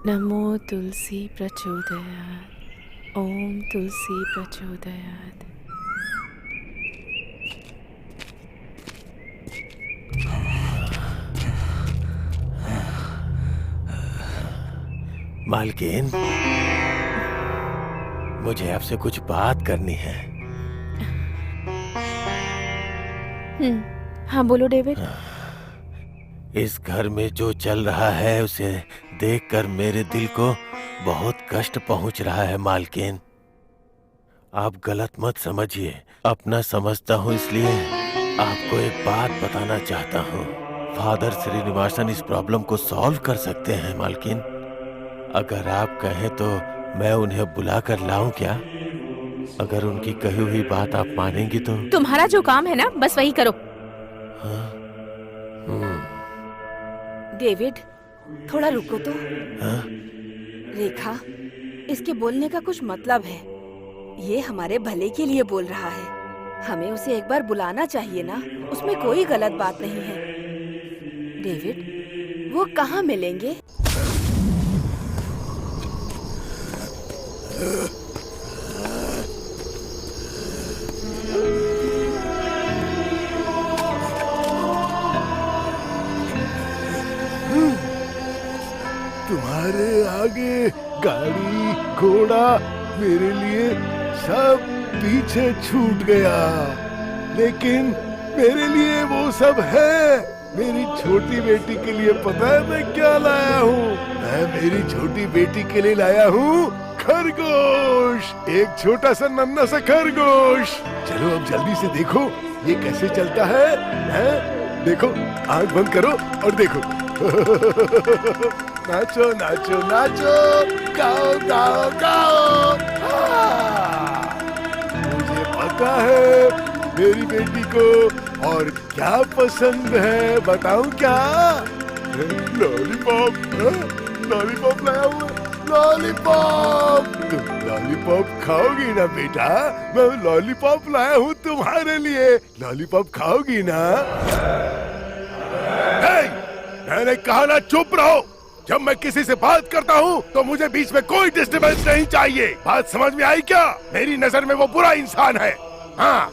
नमो तुलसी प्रचोदयात्। ओम तुलसी प्रचोदयात्। मालकिन, मुझे आपसे कुछ बात करनी है। हाँ बोलो डेविड। इस घर में जो चल रहा है उसे देखकर मेरे दिल को बहुत कष्ट पहुंच रहा है मालकिन। आप गलत मत समझिए, अपना समझता हूँ इसलिए आपको एक बात बताना चाहता हूँ। फादर श्रीनिवासन इस प्रॉब्लम को सॉल्व कर सकते हैं मालकिन। अगर आप कहें तो मैं उन्हें बुला कर लाऊं क्या? अगर उनकी कही हुई बात आप मानेंगी तो। तुम्हारा जो काम है ना बस वही करो। हाँ? डेविड, थोड़ा रुको तो। हाँ? रेखा, इसके बोलने का कुछ मतलब है। ये हमारे भले के लिए बोल रहा है। हमें उसे एक बार बुलाना चाहिए ना। उसमें कोई गलत बात नहीं है। डेविड, वो कहाँ मिलेंगे? तुम्हारे आगे गाड़ी घोड़ा मेरे लिए सब पीछे छूट गया, लेकिन मेरे लिए वो सब है। मेरी छोटी बेटी के लिए पता है मैं क्या लाया हूँ? मैं मेरी छोटी बेटी के लिए लाया हूँ खरगोश। एक छोटा सा नन्हा सा खरगोश। चलो अब जल्दी से देखो ये कैसे चलता है, हैं? देखो, आंख बंद करो और देखो। नाचो नाचो नाचो, गाओ गाओ गाओ। मुझे पता है मेरी बेटी को और क्या पसंद है, बताऊं क्या? लॉलीपॉप। लॉलीपॉप लाया हूँ, लॉलीपॉप। तुम लॉलीपॉप खाओगी ना बेटा? मैं लॉलीपॉप लाया हूँ तुम्हारे लिए। लॉलीपॉप खाओगी ना? मैंने कहा ना चुप रहो। जब मैं किसी से बात करता हूँ तो मुझे बीच में कोई डिस्टर्बेंस नहीं चाहिए। बात समझ में आई क्या? मेरी नजर में वो बुरा इंसान है। हाँ,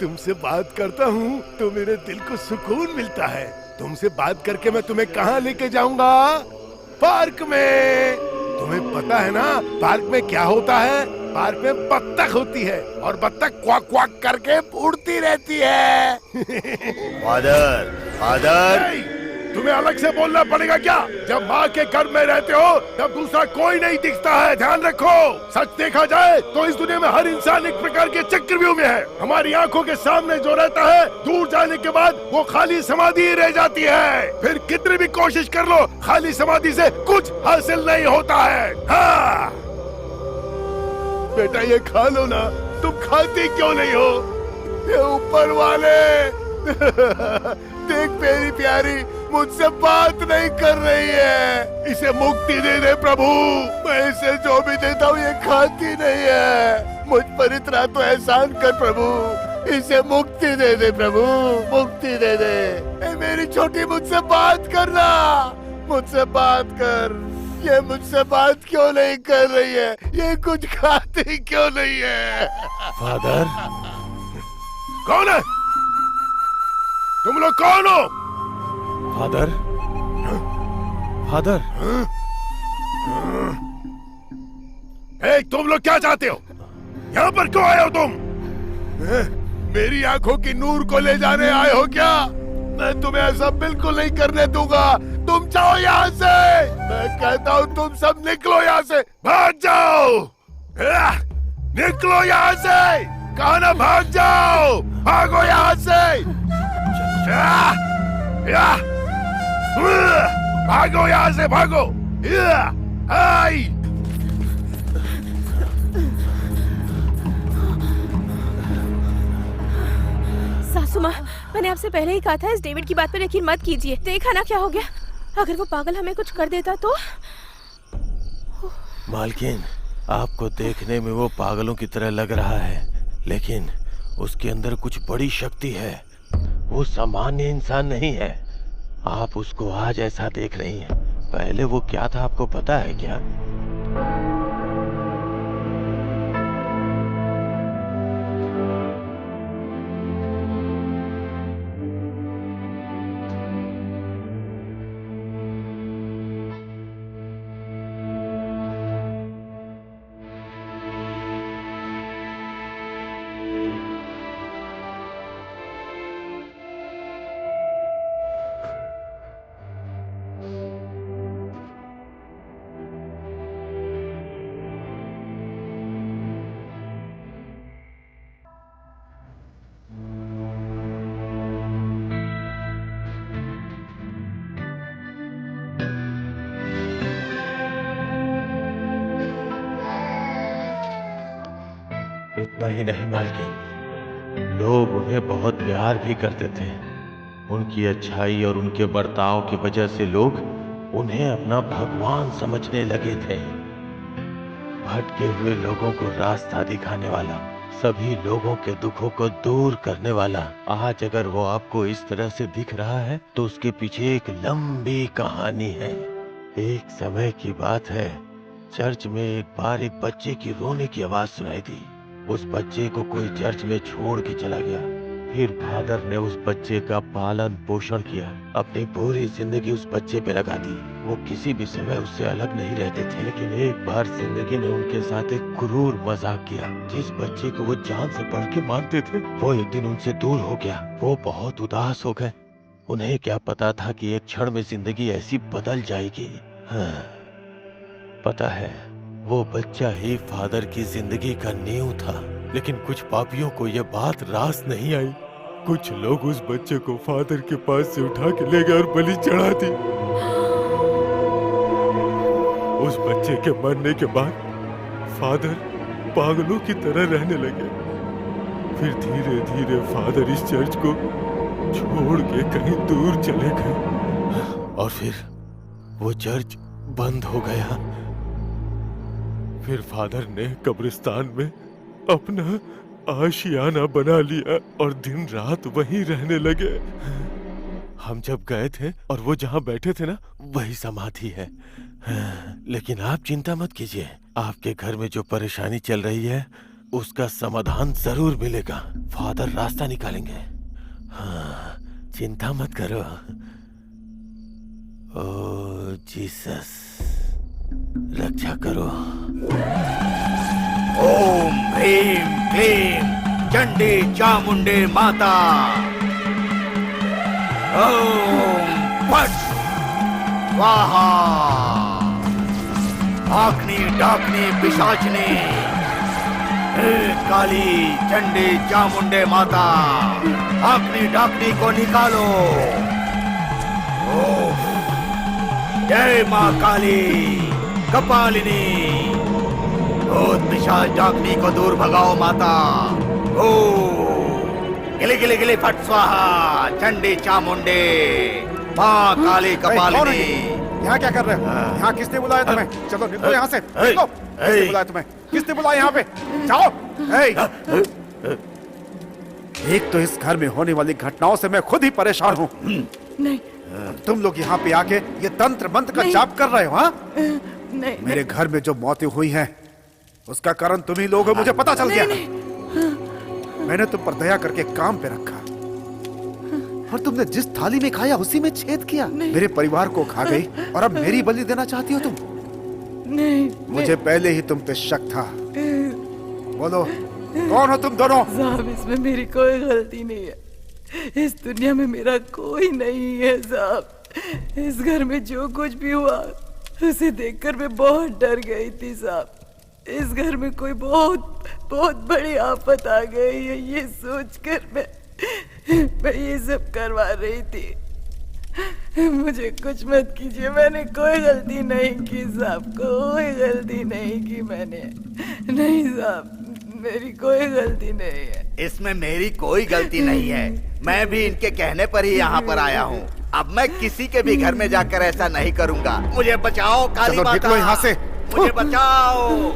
तुमसे बात करता हूँ तो मेरे दिल को सुकून मिलता है। तुमसे बात करके मैं तुम्हें कहाँ लेके जाऊंगा? पार्क में। तुम्हें पता है ना पार्क में क्या होता है? पार्क में बत्तख होती है और बत्तख क्वाक क्वाक करके उड़ती रहती है। फादर, फादर, तुम्हें अलग से बोलना पड़ेगा क्या? जब माँ के घर में रहते हो तब दूसरा कोई नहीं दिखता है, ध्यान रखो। सच देखा जाए तो इस दुनिया में हर इंसान एक प्रकार के चक्रव्यूह में है। हमारी आंखों के सामने जो रहता है, दूर जाने के बाद वो खाली समाधि ही रह जाती है। फिर कितनी भी कोशिश कर लो, खाली समाधि से कुछ हासिल नहीं होता है। हाँ बेटा, ये खा लो ना। तुम खाती क्यों नहीं हो? ये ऊपर वाले देख, मेरी प्यारी मुझसे बात नहीं कर रही है। इसे मुक्ति दे दे प्रभु। मैं इसे जो भी देता हूँ ये खाती नहीं है। मुझ पर इतना तो एहसान कर प्रभु। इसे मुक्ति दे दे प्रभु, मुक्ति दे दे। ए मेरी छोटी, मुझसे बात करना। मुझसे बात कर। ये मुझसे बात क्यों नहीं कर रही है? ये कुछ खाती क्यों नहीं है? फादर, कौन है तुम लोग? कौन हो? Father, father. तुम लोग क्या चाहते हो? यहाँ पर क्यों आए हो तुम? मेरी आंखों की नूर को ले जाने आए हो क्या? मैं तुम्हें ऐसा बिल्कुल नहीं करने दूंगा। तुम जाओ यहाँ से। मैं कहता हूँ तुम सब निकलो यहाँ से, भाग जाओ। निकलो यहाँ से, कहा ना भाग जाओ। भागो यहाँ से। भागो यहाँ से, भागो। आई। सासू माँ, मैंने आपसे पहले ही कहा था इस डेविड की बात पर यकीन मत कीजिए। देखा ना क्या हो गया। अगर वो पागल हमें कुछ कर देता तो। मालकिन, आपको देखने में वो पागलों की तरह लग रहा है, लेकिन उसके अंदर कुछ बड़ी शक्ति है। वो सामान्य इंसान नहीं है। आप उसको आज ऐसा देख रही हैं, पहले वो क्या था आपको पता है क्या? इतना ही नहीं मालकिन, लोग उन्हें बहुत प्यार भी करते थे। उनकी अच्छाई और उनके बर्ताव की वजह से लोग उन्हें अपना भगवान समझने लगे थे। भटके हुए लोगों को रास्ता दिखाने वाला, सभी लोगों के दुखों को दूर करने वाला। आज अगर वो आपको इस तरह से दिख रहा है तो उसके पीछे एक लंबी कहानी है। एक समय की बात है, चर्च में एक बार एक बच्चे की रोने की आवाज सुनाई दी। उस बच्चे को कोई चर्च में छोड़ के चला गया। फिर फादर ने उस बच्चे का पालन पोषण किया, अपनी पूरी जिंदगी उस बच्चे पे लगा दी। वो किसी भी समय उससे अलग नहीं रहते थे, लेकिन एक बार जिंदगी ने उनके साथ एक क्रूर मजाक किया। जिस बच्चे को वो जान से बढ़ के मानते थे, वो एक दिन उनसे दूर हो गया। वो बहुत उदास हो गए। उन्हें क्या पता था कि एक क्षण में जिंदगी ऐसी बदल जाएगी। हाँ, पता है, वो बच्चा ही फादर की जिंदगी का नींव था। लेकिन कुछ पापियों को यह बात रास नहीं आई। कुछ लोग उस बच्चे को फादर के पास से उठा के ले गए और बलि चढ़ा दी। उस बच्चे के मरने के बाद फादर पागलों की तरह रहने लगे। फिर धीरे धीरे फादर इस चर्च को छोड़ के कहीं दूर चले गए और फिर वो चर्च बंद हो गया। फिर फादर ने कब्रिस्तान में अपना आशियाना बना लिया और दिन रात वहीं रहने लगे। हम जब गए थे और वो जहाँ बैठे थे ना, वही समाधि है। लेकिन आप चिंता मत कीजिए, आपके घर में जो परेशानी चल रही है उसका समाधान जरूर मिलेगा। फादर रास्ता निकालेंगे। हाँ, चिंता मत करो। ओ जीसस, रक्षा करो। ओम ह्रीं क्लीं चंडी चामुंडे माता। ओम फट स्वाहा। आखनी डाकनी पिशाचनी, हे काली चंडी चामुंडे माता, आखनी डाकनी को निकालो। ओम जय माँ काली कपालिनी, भूत पिशाच डाकनी को दूर भगाओ माता। ओ गिले गिले गिले फट स्वाहा चंडी चामुंडे माँ काली कपालिनी। यहाँ क्या कर रहे हो? यहाँ किसने बुलाया तुम्हें? चलो निकलो यहाँ से। निकलो। किसने बुलाया तुम्हें? किसने बुलाया यहाँ पे? जाओ। एक तो इस घर में होने वाली घटनाओं से मैं खुद ही परेशान हूँ। नहीं, तुम लोग यहाँ पे आके ये तंत्र मंत्र का जाप कर रहे हो? हाँ, नहीं, मेरे घर में जो मौतें हुई हैं उसका कारण तुम ही लोग हो, मुझे पता चल गया। मैंने तुम पर दया करके काम पे रखा और तुमने जिस थाली में खाया उसी में छेद किया। मेरे परिवार को खा गई और अब मेरी बलि देना चाहती हो तुम? नहीं, मुझे पहले ही तुम पे शक था। बोलो, कौन हो तुम दोनों? साहब, इसमें मेरी कोई गलती नहीं है। इस दुनिया में मेरा कोई नहीं है साहब। इस घर में जो कुछ भी हुआ उसे देखकर मैं बहुत डर गई थी साहब। इस घर में कोई बहुत बहुत बड़ी आफत आ गई है, ये सोचकर मैं ये सब करवा रही थी। मुझे कुछ मत कीजिए, मैंने कोई गलती नहीं की साहब, कोई गलती नहीं की मैंने। नहीं साहब, मेरी कोई गलती नहीं है। इसमें मेरी कोई गलती नहीं है। मैं भी इनके कहने पर ही यहाँ पर आया हूँ। अब मैं किसी के भी घर में जाकर ऐसा नहीं करूँगा। मुझे बचाओ काली माता, निकलो यहाँ से। मुझे बचाओ।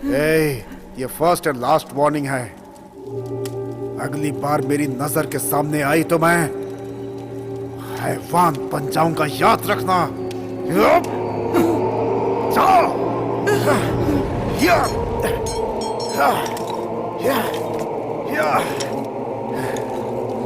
ये फर्स्ट एंड लास्ट वार्निंग है। अगली बार मेरी नजर के सामने आई तो मैं हैवान बन जाऊंगा, याद रखना। जाओ। या। या। या।